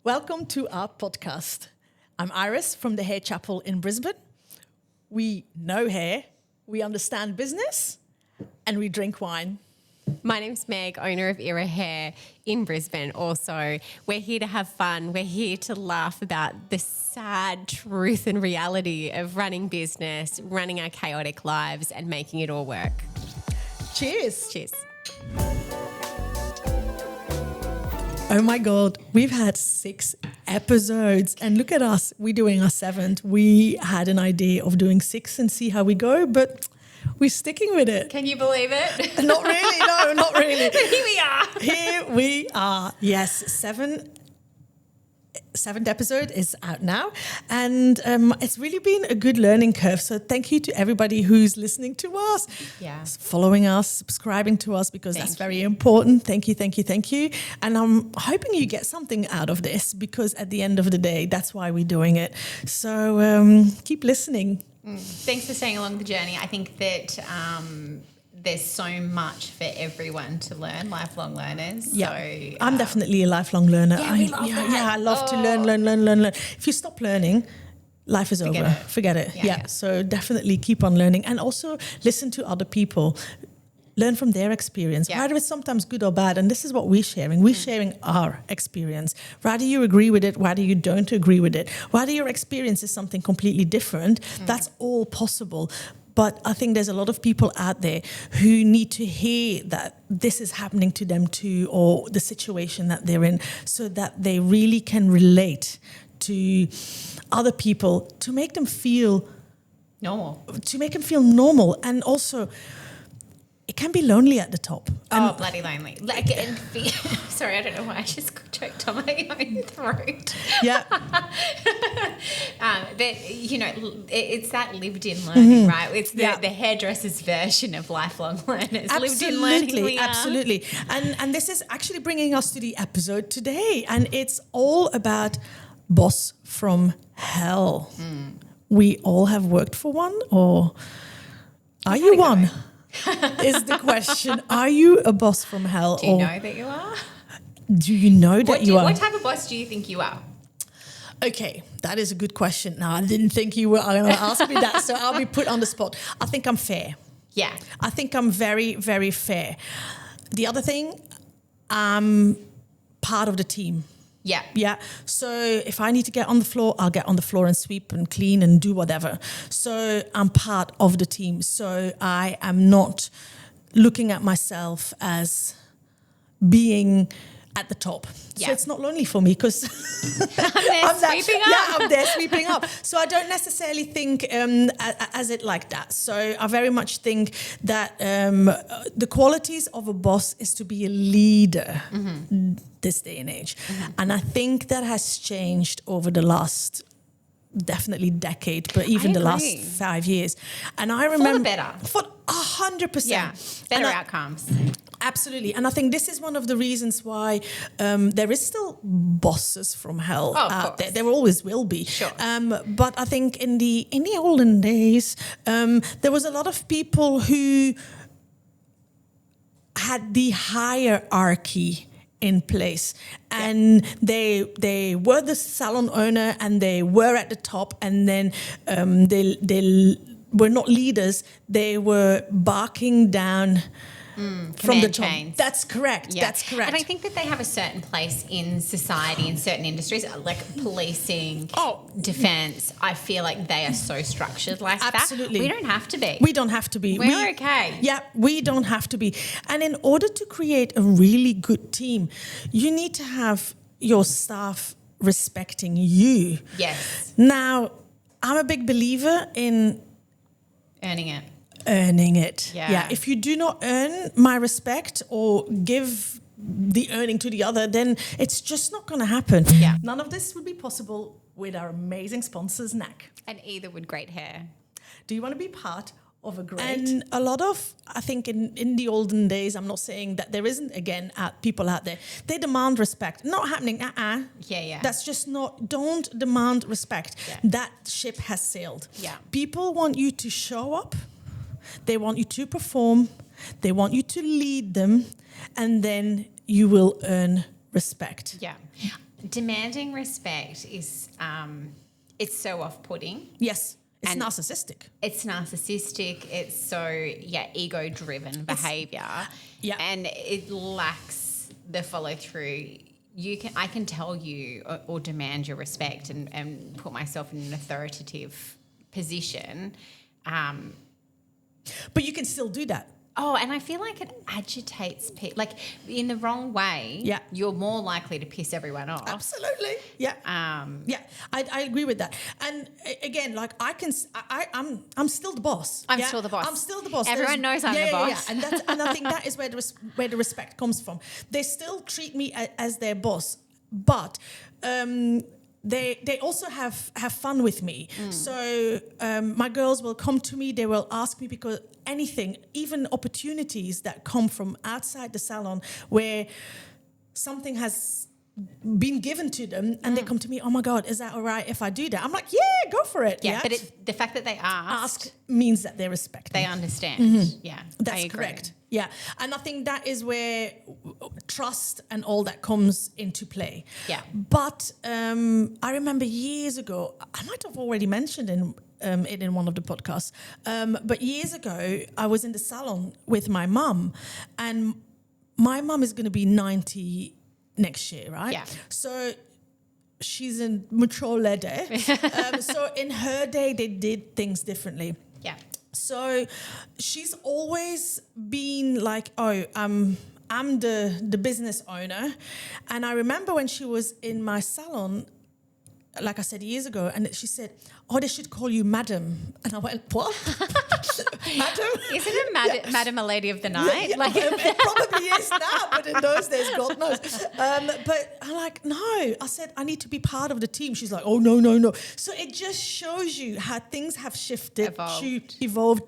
Welcome to our podcast. I'm Iris from the Hair Chapel in Brisbane. We know hair, we understand business, and we drink wine. My name's Meg, owner of Era Hair in Brisbane also. We're here to have fun. We're here to laugh about the sad truth and reality of running business, running our chaotic lives and making it all work. Cheers. Cheers. Oh my God, we've had 6 episodes and look at us, we're doing our 7th. We had an idea of doing 6 and see how we go, but we're sticking with it. Can you believe it? Not really, no, not really. Here we are. Here we are. Yes, 7th episode is out now, and it's really been a good learning curve. So thank you to everybody who's listening to us, following us, subscribing to us, because that's very important. Thank you. And I'm hoping you get something out of this, because at the end of the day, that's why we're doing it. So keep listening. Thanks for staying along the journey. I think that there's so much for everyone to learn, lifelong learners. Yeah, So, I'm definitely a lifelong learner. we love that. I love to learn. If you stop learning, life is over. Forget it. Yeah. So definitely keep on learning, and also listen to other people. Learn from their experience, whether it's sometimes good or bad. And this is what we're sharing. We're sharing our experience. Whether you agree with it, whether you don't agree with it, whether your experience is something completely different, that's all possible. But I think there's a lot of people out there who need to hear that this is happening to them too, or the situation that they're in, so that they really can relate to other people, to make them feel normal. And also, it can be lonely at the top. Bloody lonely. Sorry, I don't know why I just choked on my own throat. Yeah. But, it's that lived-in learning, right? It's the hairdresser's version of lifelong learners. Lived-in learning. Absolutely. And this is actually bringing us to the episode today. And it's all about boss from hell. We all have worked for one, or are you one? Is the question. Are you a boss from hell? Do you know that you are? Do you know that you are? What type of boss do you think you are? Okay, that is a good question. Now, I didn't think you were going to ask me that, so I'll be put on the spot. I think I'm fair. Yeah. I think I'm very, very fair. The other thing, I'm part of the team. Yeah. Yeah. So if I need to get on the floor, I'll get on the floor and sweep and clean and do whatever. So I'm part of the team. So I am not looking at myself as being at the top. Yeah. So it's not lonely for me, because I'm there sweeping up. So I don't necessarily think as it like that. So I very much think that the qualities of a boss is to be a leader this day and age. And I think that has changed over the last definitely decade, but even the last 5 years. And I remember for the better. For 100%. Yeah, better outcomes. Absolutely. And I think this is one of the reasons why there is still bosses from hell out there. There always will be. Sure. But I think in the olden days, there was a lot of people who had the hierarchy in place, and they were the salon owner, and they were at the top, and then they were not leaders. They were barking down from the top. Chains. That's correct. Yeah. That's correct. And I think that they have a certain place in society, in certain industries, like policing, defence. I feel like they are so structured like Absolutely. that. We don't have to be. We don't have to be. We're okay. Yeah, we don't have to be. And in order to create a really good team, you need to have your staff respecting you. Yes. Now, I'm a big believer in earning it. Yeah. If you do not earn my respect or give the earning to the other, then it's just not going to happen. Yeah. None of this would be possible with our amazing sponsors, NAC. And either would great hair. Do you want to be part of a great? And a lot of, I think in the olden days, I'm not saying that there isn't, again, people out there, they demand respect. Not happening. Yeah. That's just not, don't demand respect. Yeah. That ship has sailed. Yeah. People want you to show up. They want you to perform. They want you to lead them. And then you will earn respect. Yeah. Demanding respect is it's so off-putting. Yes. It's narcissistic. It's narcissistic. It's so, ego-driven behaviour. Yeah. And it lacks the follow-through. I can tell you or demand your respect and put myself in an authoritative position. But you can still do that. Oh, and I feel like it agitates people. Like, in the wrong way, you're more likely to piss everyone off. Absolutely. Yeah. I agree with that. And again, like I'm still the boss. I'm still the boss. I'm still the boss. Everyone knows I'm the boss. Yeah. And I think that is where the respect comes from. They still treat me as their boss, but they also have fun with me. So my girls will come to me, they will ask me, because anything, even opportunities that come from outside the salon where something has been given to them and they come to me, oh my God, is that all right if I do that? I'm like, yeah, go for it. Yeah, but the fact that they ask means that they respect me. They understand. Yeah, that's correct. Yeah, and I think that is where trust and all that comes into play. Yeah. But I remember years ago, I might have already mentioned it in one of the podcasts, but years ago, I was in the salon with my mum, and my mum is going to be 90 next year, right? Yeah. So she's a mature lady. So in her day, they did things differently. Yeah. So she's always been like, oh, I'm the business owner. And I remember when she was in my salon, like I said years ago, and she said, oh, they should call you madam. And I went, what? Madam? Isn't it madam a lady of the night? Yeah, it probably is now, but in those days, God knows. But I'm like, no. I said, I need to be part of the team. She's like, oh, no. So it just shows you how things have shifted, evolved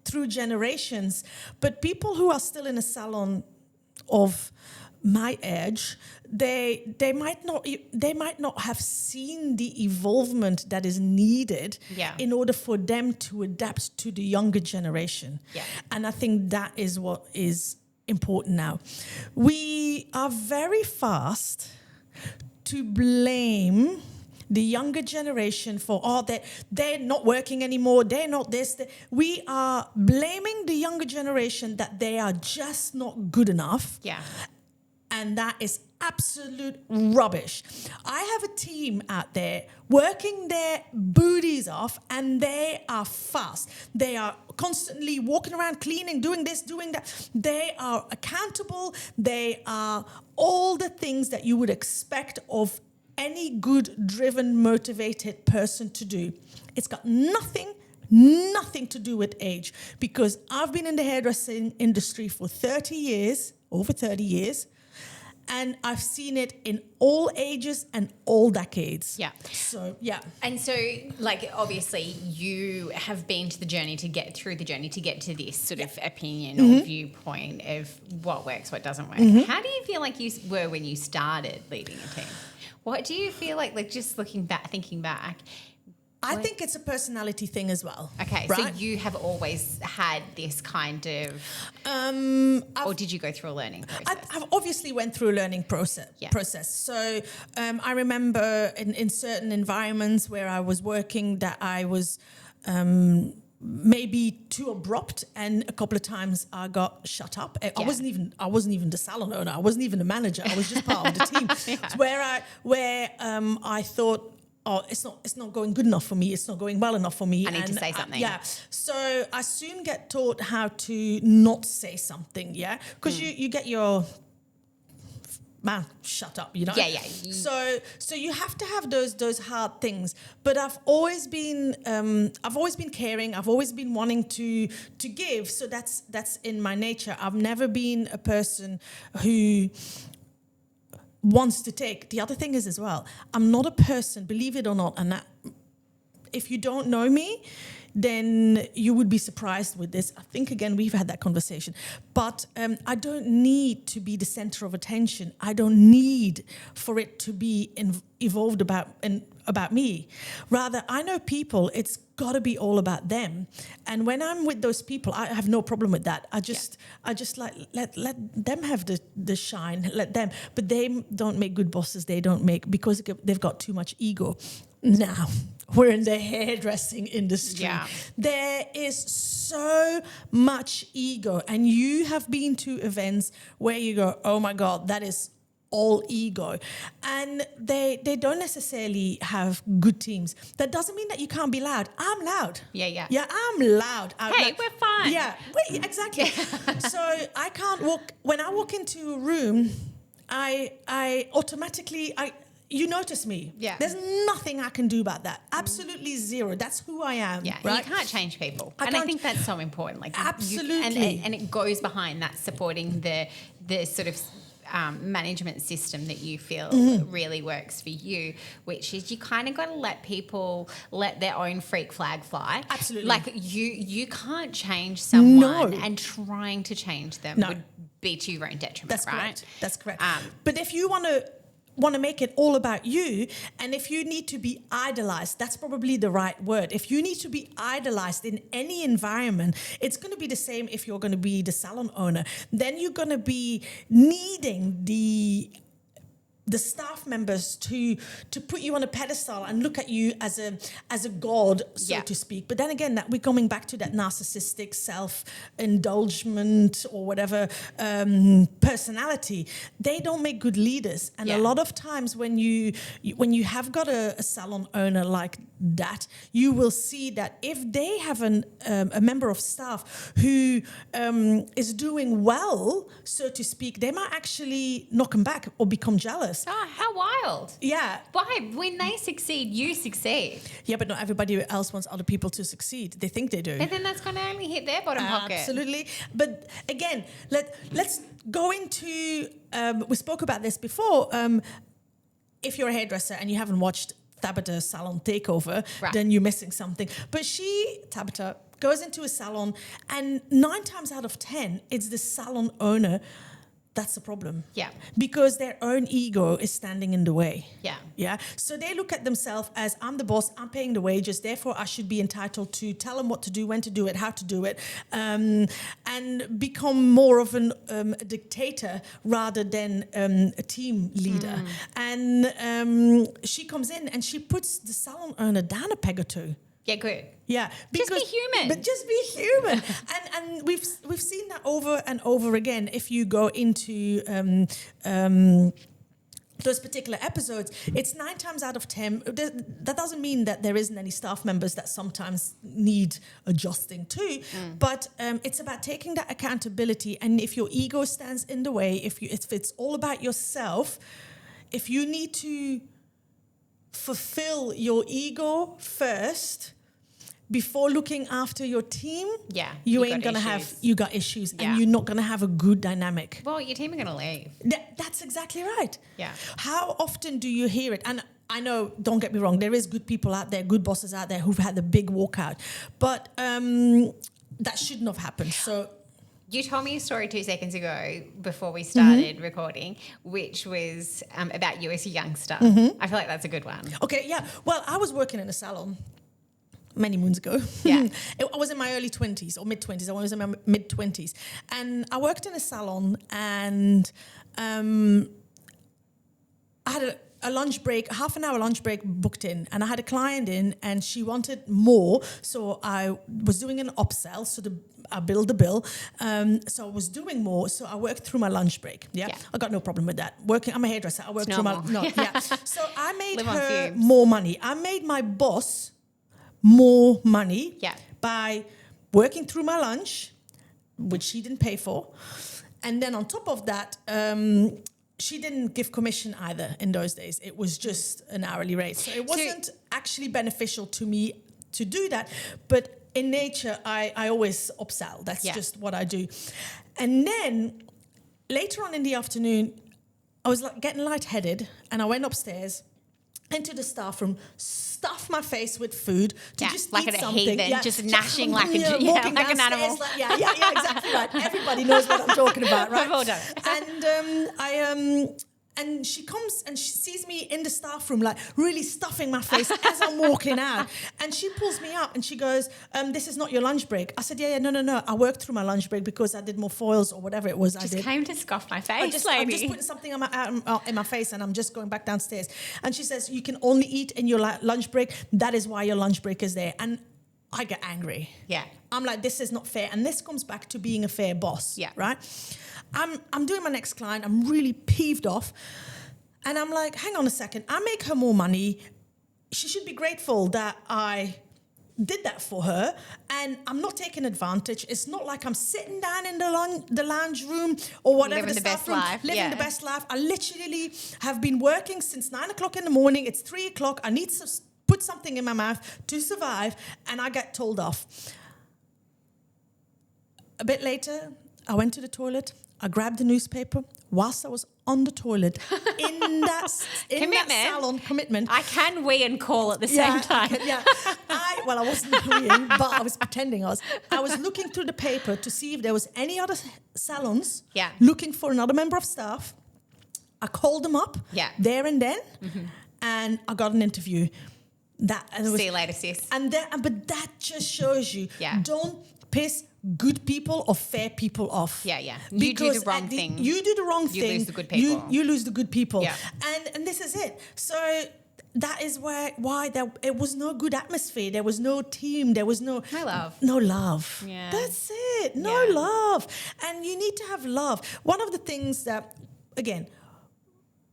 through generations. But people who are still in a salon of my age, they might not have seen the evolvement that is needed in order for them to adapt to the younger generation. Yeah. And I think that is what is important now. We are very fast to blame the younger generation for that they're not working anymore, they're not this. We are blaming the younger generation that they are just not good enough. Yeah. And that is absolute rubbish. I have a team out there working their booties off, and they are fast. They are constantly walking around, cleaning, doing this, doing that. They are accountable. They are all the things that you would expect of any good, driven, motivated person to do. It's got nothing to do with age, because I've been in the hairdressing industry for over 30 years. And I've seen it in all ages and all decades. Yeah. So, yeah. And so, like, obviously you have been to the journey to get through the journey to get to this sort of opinion or viewpoint of what works, what doesn't work. How do you feel like you were when you started leading a team? What do you feel like just thinking back, I think it's a personality thing as well. Okay, right? so you have always had this kind of, or did you go through a learning process? I've obviously went through a learning process. So I remember in certain environments where I was working that I was maybe too abrupt, and a couple of times I got shut up. I wasn't even the salon owner. I wasn't even the manager. I was just part of the team. Where I thought, oh, it's not going good enough for me. It's not going well enough for me. I need to say something. So I soon get taught how to not say something. Yeah. Because you get your man, shut up, you know? Yeah. So you have to have those hard things. But I've always been caring. I've always been wanting to give. So that's in my nature. I've never been a person who wants to take. The other thing is as well, I'm not a person, believe it or not, and that if you don't know me, then you would be surprised with this. I think, again, we've had that conversation. But I don't need to be the center of attention. I don't need for it to be evolved about me. Rather, I know people, it's got to be all about them. And when I'm with those people, I have no problem with that. I just like let them have the shine, let them. But they don't make good bosses. They don't make, because they've got too much ego. Now, we're in the hairdressing industry. Yeah. There is so much ego. And you have been to events where you go, oh my God, that is all ego. And they don't necessarily have good teams. That doesn't mean that you can't be loud. I'm loud. Yeah. Yeah, I'm loud. Hey, we're fine. Yeah, wait, exactly. So I can't walk, when I walk into a room, I automatically, you notice me. Yeah. There's nothing I can do about that. Absolutely zero. That's who I am. Yeah, right? you can't change people. I think that's so important. Like absolutely. and it goes behind that, supporting the sort of management system that you feel really works for you, which is you kind of got to let people let their own freak flag fly. Absolutely. Like you can't change someone, and trying to change them would be to your own detriment. That's right? correct. That's correct. But if you want to make it all about you, and if you need to be idolized, that's probably the right word. If you need to be idolized in any environment, it's going to be the same if you're going to be the salon owner. Then you're going to be needing the staff members to put you on a pedestal and look at you as a god, so to speak. But then again, that we're coming back to that narcissistic self-indulgement or whatever personality. They don't make good leaders. And a lot of times when you have got a salon owner like that, you will see that if they have a member of staff who is doing well, so to speak, they might actually knock them back or become jealous. Oh, how wild. Yeah. Why? When they succeed, you succeed. Yeah, but not everybody else wants other people to succeed. They think they do. But then that's going to only hit their bottom pocket. Absolutely. But again, let's go into, we spoke about this before. If you're a hairdresser and you haven't watched Tabitha Salon Takeover, then you're missing something. But Tabitha, goes into a salon, and 9 times out of 10, it's the salon owner that's the problem. Yeah. Because their own ego is standing in the way. Yeah. Yeah. So they look at themselves as, I'm the boss, I'm paying the wages, therefore I should be entitled to tell them what to do, when to do it, how to do it, and become more of a dictator rather than a team leader. And she comes in and she puts the salon owner down a peg or two. Yeah, good. Yeah, just be human. But just be human, and we've seen that over and over again. If you go into those particular episodes, it's 9 times out of 10. That doesn't mean that there isn't any staff members that sometimes need adjusting to, but it's about taking that accountability. And if your ego stands in the way, if it's all about yourself, if you need to fulfill your ego first before looking after your team, you ain't gonna have, you got issues, and you're not gonna have a good dynamic. Well, your team are gonna leave. That's exactly right. Yeah. How often do you hear it? And I know, don't get me wrong, there is good people out there, good bosses out there who've had the big walkout, but that shouldn't have happened. So you told me a story 2 seconds ago before we started recording, which was about you as a youngster. I feel like that's a good one. Okay, yeah. Well, I was working in a salon many moons ago. Yeah. I was in my early 20s or mid-20s. I was in my mid-20s. And I worked in a salon, and I had a lunch break, half an hour lunch break booked in, and I had a client in, and she wanted more. So I was doing an upsell, so I billed the bill. So I was doing more, so I worked through my lunch break. Yeah. I got no problem with that. I'm a hairdresser. I worked through my... So I made her more money. I made my boss more money by working through my lunch, which she didn't pay for. And then on top of that, she didn't give commission either in those days. It was just an hourly rate. So it wasn't actually beneficial to me to do that. But in nature, I always upsell. That's just what I do. And then later on in the afternoon, I was getting lightheaded, and I went upstairs into the staff room, stuffed my face with food to just like eat a something. heathen, just gnashing like an animal. Exactly right. Everybody knows what I'm talking about, right? Well done. And And she comes and she sees me in the staff room, like really stuffing my face as I'm walking out. And she pulls me up and she goes, this is not your lunch break. I said, yeah, no. I worked through my lunch break because I did more foils or whatever it was I did. Just came to scoff my face, I'm just putting something in my face and I'm just going back downstairs. And she says, you can only eat in your lunch break. That is why your lunch break is there. And I get angry. Yeah. I'm like, this is not fair. And this comes back to being a fair boss. Yeah. Right? I'm doing my next client. I'm really peeved off. And I'm like, hang on a second. I make her more money. She should be grateful that I did that for her. And I'm not taking advantage. It's not like I'm sitting down in the lounge room or whatever. Living the best life. Living the best life. I literally have been working since 9 o'clock in the morning. It's 3 o'clock. I need to put something in my mouth to survive. And I get told off. A bit later, I went to the toilet. I grabbed the newspaper whilst I was on the toilet in that salon. Commitment. I can wee and call at the same time. I wasn't weeing, but I was pretending I was. I was looking through the paper to see if there was any other salons looking for another member of staff. I called them up there and then, and I got an interview. See you later, sis. But that just shows you, don't piss good people or fair people off. Yeah. You do the wrong thing. You do the wrong thing. You lose the good people. You lose the good people. Yeah. And this is it. So that is why it was no good atmosphere. There was no team. There was no love. No love. Yeah. That's it. No love. And you need to have love. One of the things that, again,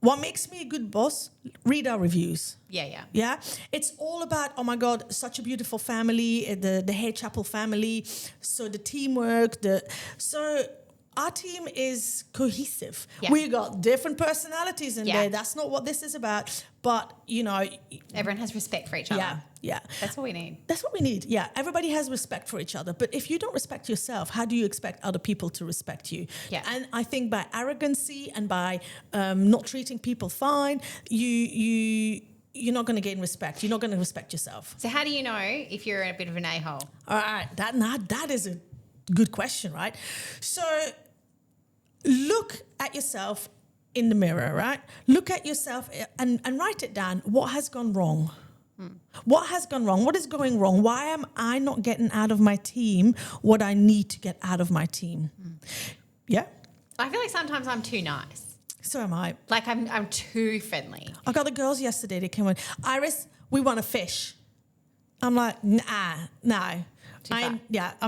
what makes me a good boss? Read our reviews. Yeah. It's all about, oh my God, such a beautiful family, the Hare Chapel family. So the teamwork, so our team is cohesive. Yeah. We got different personalities in there. That's not what this is about. But, everyone has respect for each other. Yeah. That's what we need. That's what we need. Yeah. Everybody has respect for each other. But if you don't respect yourself, how do you expect other people to respect you? Yeah. And I think by arrogancy and by not treating people fine, you're not going to gain respect. You're not going to respect yourself. So how do you know if you're a bit of an a-hole? All right. That is a good question, right? So look at yourself in the mirror, right? Look at yourself and write it down. What has gone wrong? What has gone wrong? What is going wrong? Why am I not getting out of my team what I need to get out of my team? Yeah? I feel like sometimes I'm too nice. So am I. Like I'm too friendly. I got the girls yesterday. They came in. Iris, we want a fish. I'm like, nah, no. I'm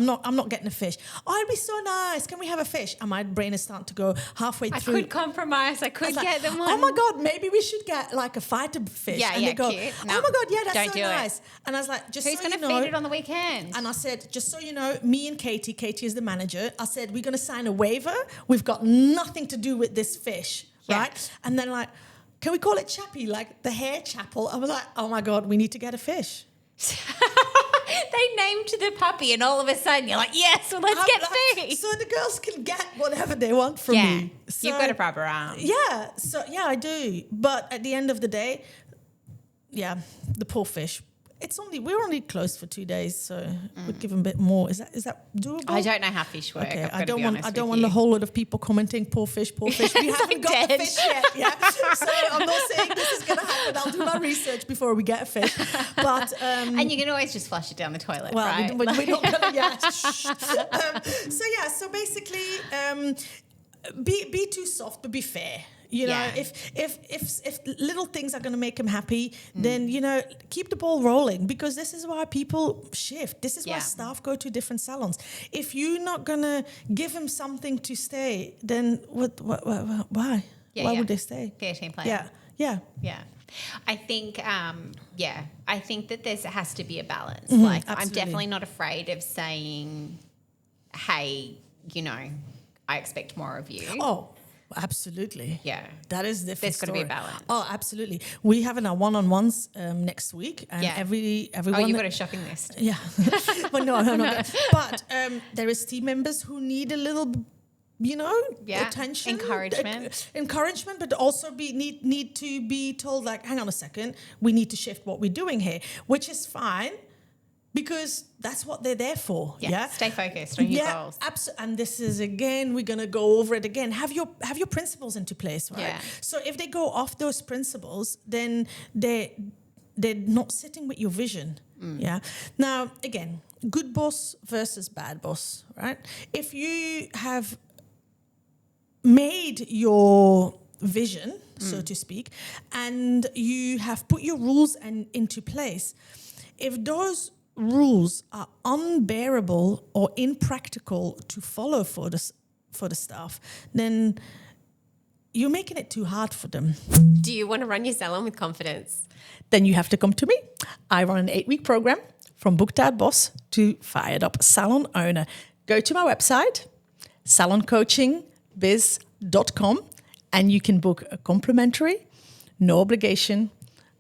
not getting a fish. Oh, it'd be so nice. Can we have a fish? And my brain is starting to go halfway through. I could compromise. I could get them one. Oh my God, maybe we should get like a fighter fish. And they go, cute. No, oh my God, that's don't so nice. And I was like, who's going to feed it on the weekend? And I said, just so you know, me and Katie is the manager. I said, we're going to sign a waiver. We've got nothing to do with this fish, right? And then like, can we call it Chappie, like the Hare Chapel? I was like, oh my God, we need to get a fish. They named the puppy, and all of a sudden you're like, yes, well, let's get fish. So the girls can get whatever they want from me. So, you've got a proper arm. Yeah, I do. But at the end of the day, the poor fish. We're only closed for 2 days, so we'd give them a bit more. Is that doable? I don't know how fish work. Okay, I don't want a whole lot of people commenting, poor fish. We haven't got the fish yet. Yeah, so I'm not saying this is going to happen. I'll do my research before we get a fish. But and you can always just flush it down the toilet. Well, right? we're not going to. Yeah. So basically, be too soft, but be fair. If little things are going to make them happy, then, keep the ball rolling, because this is why people shift. This is why staff go to different salons. If you're not going to give them something to stay, then why? Why would they stay? Fair team player. Yeah. I think, I think that there has to be a balance. Mm-hmm, like, absolutely. I'm definitely not afraid of saying, hey, I expect more of you. Oh, absolutely. Yeah. That is different. There's got to be a balance. Oh, absolutely. We having our one-on-ones next week, and everyone. Oh, you've got a shopping list. Yeah. Well, no. But there is team members who need a little, attention, encouragement, but also need to be told, like, hang on a second, we need to shift what we're doing here, which is fine. because that's what they're there for. Yeah. Stay focused on your goals. Absolutely. And this is, again, we're going to go over it again. Have your principles into place, right? Yeah. So if they go off those principles, then they're not sitting with your vision. Yeah. Now, again, good boss versus bad boss, right? If you have made your vision, so to speak, and you have put your rules into place, if those rules are unbearable or impractical to follow for the staff, then you're making it too hard for them. Do you want to run your salon with confidence? Then you have to come to me. I run an 8-week program from booked out boss to fired up salon owner. Go to my website, saloncoachingbiz.com, and you can book a complimentary, no obligation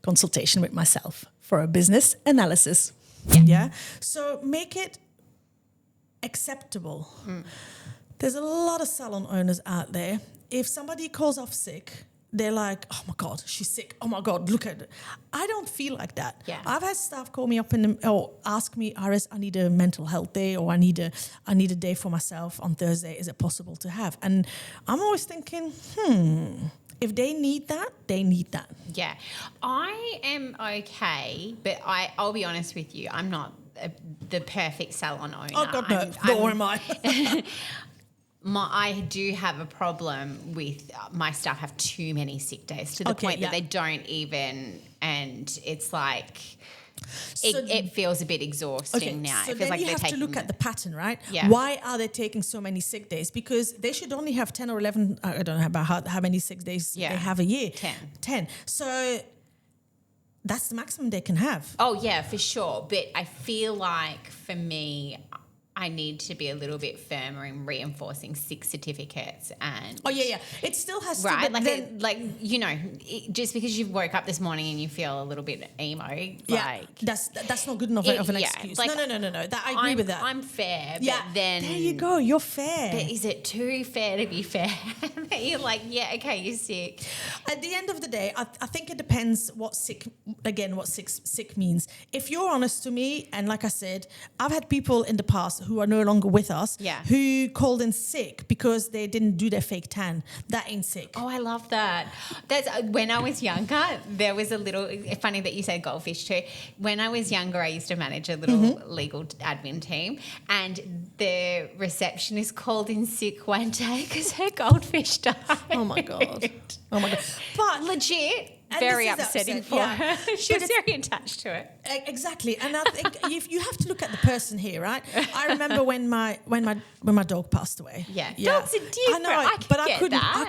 consultation with myself for a business analysis. Yeah. So make it acceptable. There's a lot of salon owners out there. If somebody calls off sick, they're like, oh my God, she's sick. Oh my God, look at it. I don't feel like that. Yeah. I've had staff call me up or ask me, Iris, I need a mental health day, or I need a day for myself on Thursday. Is it possible to have? And I'm always thinking, if they need that, they need that. Yeah. I am okay, but I'll be honest with you. I'm not the perfect salon owner. Oh God, no. Nor am I. I do have a problem with my staff have too many sick days to the point that they don't even, and it's like it feels a bit exhausting now. So it feels then like you they're have to taking look at the pattern, right? Yeah. Why are they taking so many sick days? Because they should only have 10 or 11, I don't know about how many sick days they have a year. 10. So that's the maximum they can have. Oh, yeah, for sure. But I feel like for me, I need to be a little bit firmer in reinforcing 6 certificates and it still has to right, be just because you woke up this morning and you feel a little bit emo, that's not good enough of an excuse. No. That I agree with that. I'm fair, but then there you go. You're fair. But is it too fair to be fair? You're like, okay, you're sick. At the end of the day, I think it depends what sick means. If you're honest to me, and like I said, I've had people in the past who are no longer with us, who called in sick because they didn't do their fake tan. That ain't sick. Oh, I love that. That's when I was younger, there was a little, funny that you say goldfish too. When I was younger, I used to manage a little legal admin team, and the receptionist called in sick one day because her goldfish died. Oh my God. But legit. Very upsetting for her. She was very attached to it. Exactly, and I think you have to look at the person here, right? I remember when my dog passed away. Dogs are different. I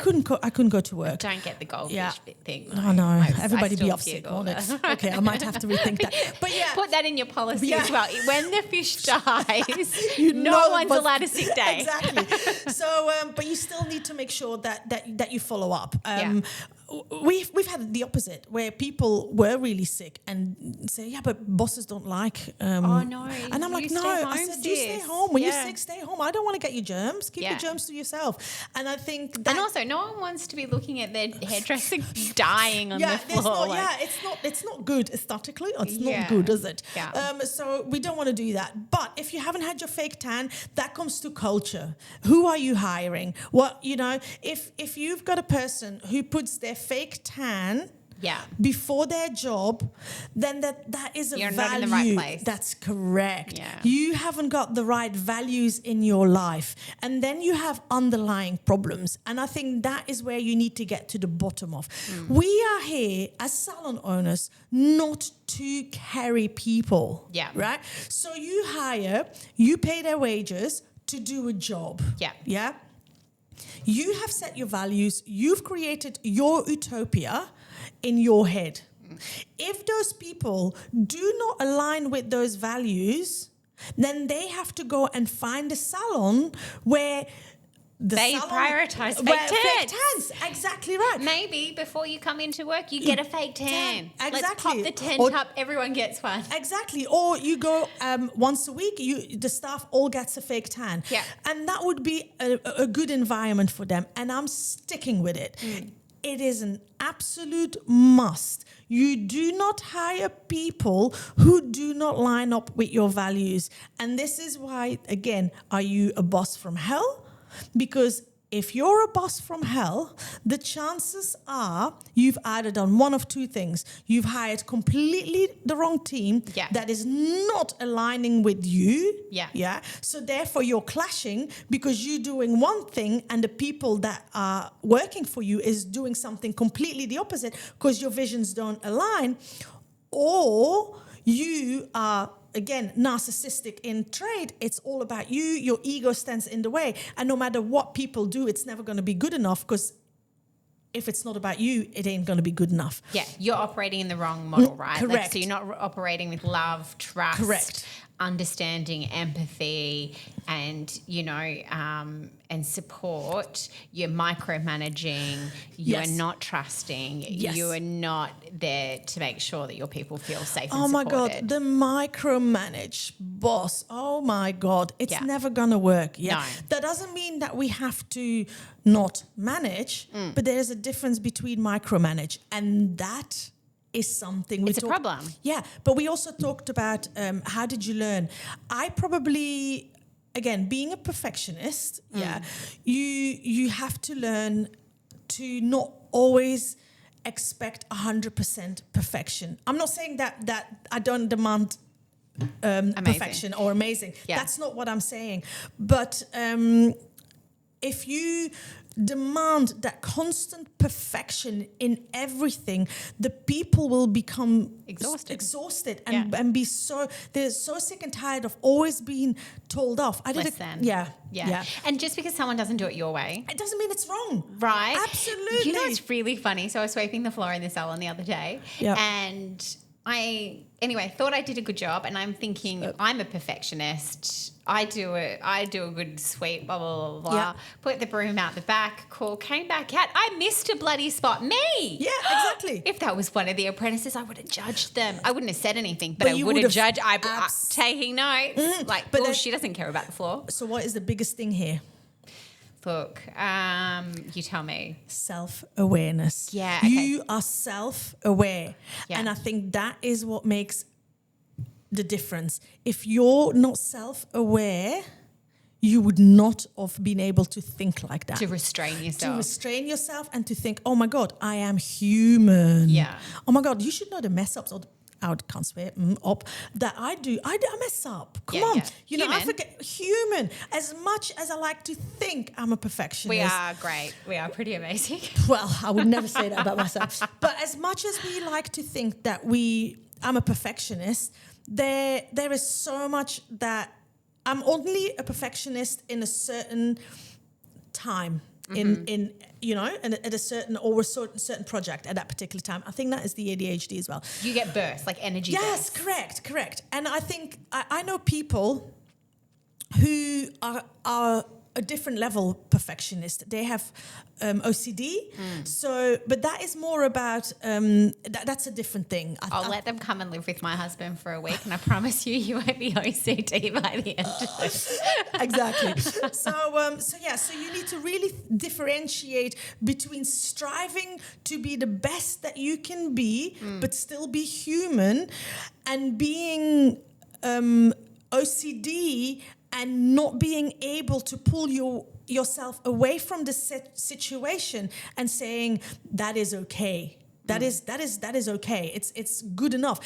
couldn't go to work. Don't get the goldfish thing. Oh no, everybody be off sick on it. Okay, I might have to rethink that. But put that in your policy as well. When the fish dies, no one's allowed a sick day. Exactly. So, but you still need to make sure that you follow up. We've had the opposite where people were really sick and say, but bosses don't like. Oh no! And I'm like, no. I said, you stay home. When you're sick, stay home. I don't want to get you germs. Keep your germs to yourself. And I think that, and also, no one wants to be looking at their hairdresser dying on the floor. It's not good aesthetically. It's not good, is it? Yeah. So we don't want to do that. But if you haven't had your fake tan, that comes to culture. Who are you hiring? If you've got a person who puts their fake tan before their job, then that is a You're value. not in the right place. That's correct. Yeah. You haven't got the right values in your life, and then you have underlying problems. And I think that is where you need to get to the bottom of. We are here as salon owners not to carry people. Yeah. Right? So you pay their wages to do a job. Yeah. Yeah. You have set your values. You've created your utopia in your head. If those people do not align with those values, then they have to go and find a salon where they prioritize fake tans. Exactly right. Maybe before you come into work, you get a fake tan. Exactly. Let's pop the tent up. Everyone gets one. Exactly. Or you go once a week. The staff all gets a fake tan. Yeah. And that would be a good environment for them. And I'm sticking with it. it is an absolute must. You do not hire people who do not line up with your values. And this is why, again, are you a boss from hell? Because if you're a boss from hell, the chances are you've either done one of two things. You've hired completely the wrong team that is not aligning with you. Yeah. So therefore you're clashing because you're doing one thing and the people that are working for you is doing something completely the opposite because your visions don't align. Or you are, again, narcissistic in trade. It's all about you. Your ego stands in the way. And no matter what people do, it's never going to be good enough because if it's not about you, it ain't going to be good enough. Yeah, you're operating in the wrong model, right? Correct. Like, so you're not operating with love, trust, correct, understanding, empathy, and, you know, and support. You're micromanaging. You are not trusting. You are not there to make sure that your people feel safe and supported. Oh my God, the micromanage boss. Oh my God, it's never going to work. Yeah. No. That doesn't mean that we have to not manage, but there's a difference between micromanage and that is something it's a problem. Yeah, but we also talked about how did you learn? I probably, again, being a perfectionist, you have to learn to not always expect 100% perfection. I'm not saying that I don't demand perfection or amazing. Yeah. That's not what I'm saying. But if you demand that constant perfection in everything, the people will become exhausted and be so, they're so sick and tired of always being told off. Yeah. And just because someone doesn't do it your way, it doesn't mean it's wrong. Right. Absolutely. You know, it's really funny. So I was sweeping the floor in the salon the other day and I thought I did a good job, and I'm thinking I'm a perfectionist. I do a good sweep, blah, blah, blah, blah. Yeah. Put the broom out the back, cool, came back out. I missed a bloody spot. Me. Yeah, exactly. If that was one of the apprentices, I would have judged them. I wouldn't have said anything, but I would have judged. I'm taking notes. But she doesn't care about the floor. So what is the biggest thing here? Look, you tell me. Self-awareness. Yeah. Okay. You are self-aware. Yeah. And I think that is what makes the difference. If you're not self-aware, you would not have been able to think like that. To restrain yourself. To restrain yourself and to think, oh my God, I am human. Yeah. Oh my God, you should know the mess ups or I can't swear, that I do. I mess up. Come on. Yeah. You know, I forget. Human. As much as I like to think I'm a perfectionist. We are great. We are pretty amazing. Well, I would never say that about myself. But as much as we like to think that I'm a perfectionist, there is so much that I'm only a perfectionist in a certain time. In you know, at a certain project at that particular time. I think that is the ADHD as well. You get bursts, like energy bursts. Yes, correct. And I think I know people who are a different level perfectionist. They have OCD. So, but that is more about that's a different thing. I'll let them come and live with my husband for a week, and I promise you won't be OCD by the end of it. Exactly. So you need to really differentiate between striving to be the best that you can be, but still be human, and being OCD and not being able to pull yourself away from the situation and saying that is okay. That is okay. It's good enough.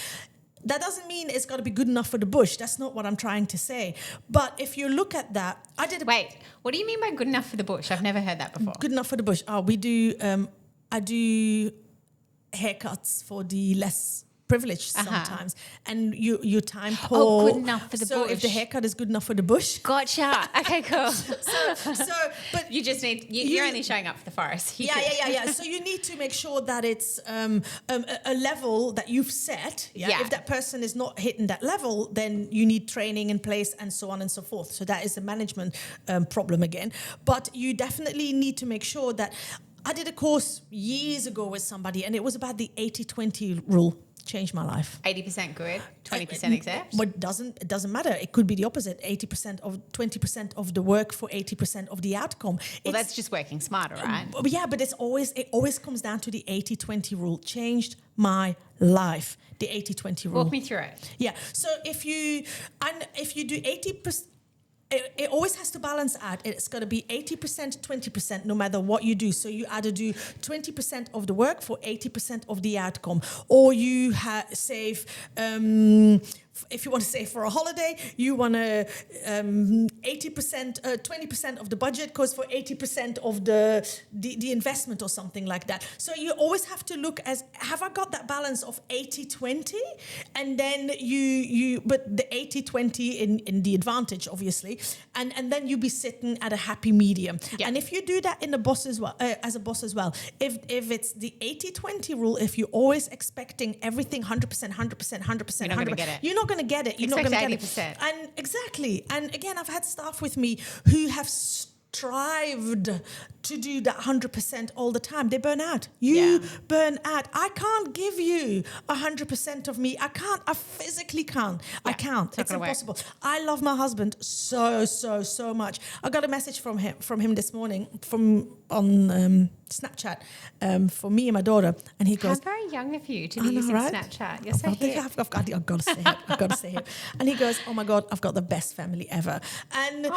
That doesn't mean it's got to be good enough for the bush. That's not what I'm trying to say. But if you look at that, Wait, what do you mean by good enough for the bush? I've never heard that before. Good enough for the bush. Oh, we do. I do haircuts for the less privileged sometimes, and you time poor. Oh, good enough for the bush. So if the haircut is good enough for the bush, gotcha. Okay, cool. But you just need you're only showing up for the forest. Yeah. So you need to make sure that it's a level that you've set. Yeah. If that person is not hitting that level, then you need training in place and so on and so forth. So that is a management problem again. But you definitely need to make sure that. I did a course years ago with somebody, and it was about the 80-20 rule. changed my life. 80% good, 20% accept? But it doesn't matter. It could be the opposite. 20% of the work for 80% of the outcome. Well, that's just working smarter, right? Yeah, but it always comes down to the 80-20 rule. Changed my life. The 80-20 rule. Walk me through it. Yeah. So if you do 80%, it always has to balance out. It's got to be 80%, 20%, no matter what you do. So you either do 20% of the work for 80% of the outcome, or you save. If you want to save for a holiday, you want to 80%, 20% of the budget goes for 80% of the investment or something like that. So you always have to look have I got that balance of 80-20? And then but the 80-20 in the advantage, obviously, and then you be sitting at a happy medium. Yeah. And if you do that in the boss as well, as a boss as well, if it's the 80-20 rule, if you're always expecting everything 100%, 100%, 100%, you're not going to get it. You're not going to get it. You're not going to get it. And exactly. And again, I've had staff with me who have strived to do that 100% all the time. They burn out. You burn out. I can't give you 100% of me. I physically can't. I can't. It's impossible. I love my husband so much. I got a message from him this morning on Snapchat for me and my daughter, and he goes, "How very young of you to be using Snapchat. You're so hip." I've got to say it. I've got to say it. And he goes, "Oh my God, I've got the best family ever." And we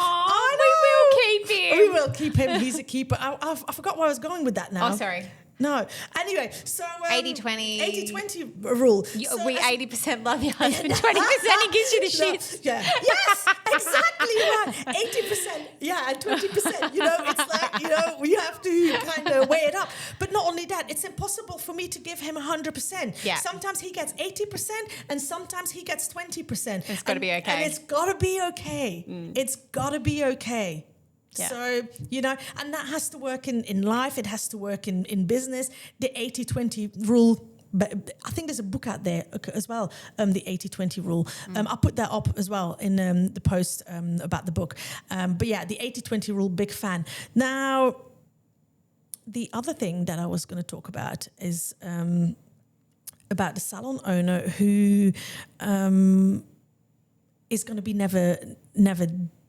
will keep him. We will keep him. He's a keeper. I forgot where I was going with that now. Oh, sorry. No. Anyway, so 80-20 rule. We 80% love your husband, 20% he gives you the shit. Yeah. Yes, exactly right. 80%, yeah, and 20%. It's like, we have to kind of weigh it up. But not only that, it's impossible for me to give him 100%. Yeah. Sometimes he gets 80% and sometimes he gets 20%. It's got to be okay. And it's got to be okay. It's got to be okay. Yeah. So, and that has to work in life. It has to work in business. The 80-20 rule, but I think there's a book out there as well, the 80-20 rule. I'll put that up as well in the post about the book. But yeah, the 80-20 rule, big fan. Now, the other thing that I was going to talk about is about the salon owner who is going to be never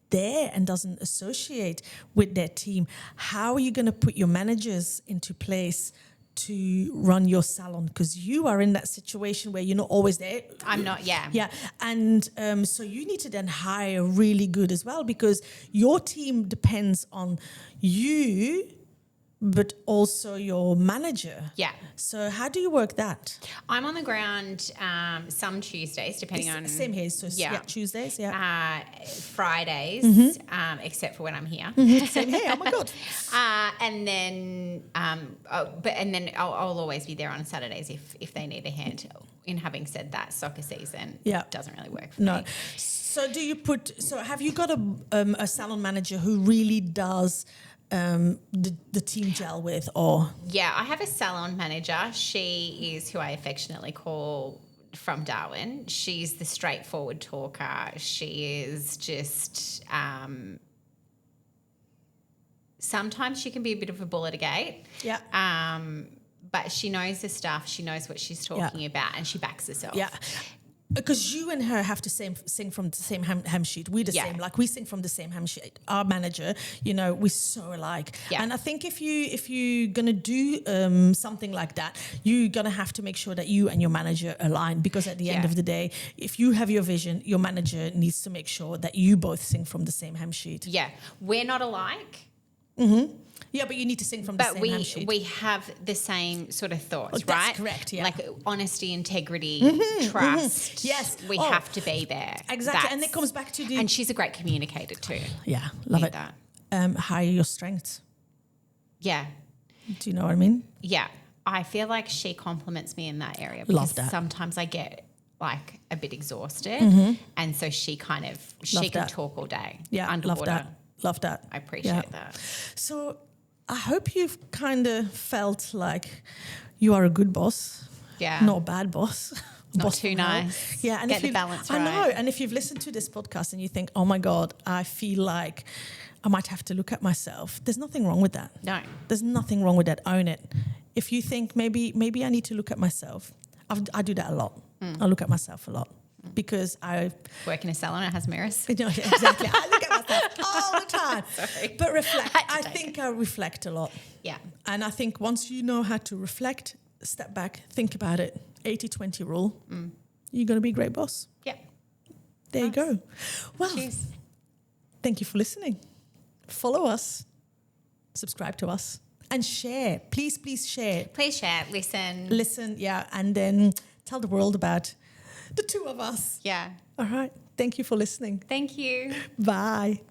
there and doesn't associate with their team. How are you going to put your managers into place to run your salon? Because you are in that situation where you're not always there. I'm not, yeah. Yeah, and so you need to then hire really good as well, because your team depends on you, but also your manager. Yeah. So how do you work that? I'm on the ground some Tuesdays, depending on... Same here. So yeah, Tuesdays, yeah. Fridays, except for when I'm here. Same here. Oh my God. And then, I'll always be there on Saturdays if they need a hand. In having said that, soccer season doesn't really work for me. So have you got a salon manager who really does the team gel with, or? Yeah, I have a salon manager. She is who I affectionately call from Darwin. She's the straightforward talker. She is just sometimes she can be a bit of a bull at a gate. Yeah. But she knows the stuff. She knows what she's talking about, and she backs herself. Yeah. Because you and her have to sing from the same ham sheet. We're the same. Like, we sing from the same ham sheet. Our manager, we're so alike. Yeah. And I think if you're gonna do something like that, you're gonna have to make sure that you and your manager align. Because at the end of the day, if you have your vision, your manager needs to make sure that you both sing from the same ham sheet. Yeah, we're not alike. Mm-hmm. Yeah, but you need to sing from the same ham sheet. But we have the same sort of thoughts, right? That's correct, yeah. Like honesty, integrity, trust. Mm-hmm. Yes. We have to be there. Exactly. And it comes back to And she's a great communicator too. Yeah, love it. That. Hire your strengths. Yeah. Do you know what I mean? Yeah. I feel like she compliments me in that area. Love because that. sometimes I get like a bit exhausted. And so she can talk all day. Yeah, underwater. Love that. I appreciate that. So I hope you've kind of felt like you are a good boss. Yeah. Not a bad boss. Not boss too nice. Yeah. And get the balance right. I know. And if you've listened to this podcast and you think, oh my God, I feel like I might have to look at myself. There's nothing wrong with that. No. There's nothing wrong with that. Own it. If you think maybe I need to look at myself, I do that a lot. I look at myself a lot because I work in a salon. It has mirrors. yeah, exactly. I look at myself all the time. Sorry. But reflect. I think I reflect a lot. Yeah. And I think once you know how to reflect, step back, think about it. 80-20 rule. You're going to be a great boss. Yeah. There you go. Well, Cheers. thank you for listening. Follow us, subscribe to us, and share. Please share. Please share. Listen. Listen, yeah, and then tell the world about the two of us. Yeah. All right. Thank you for listening. Thank you. Bye.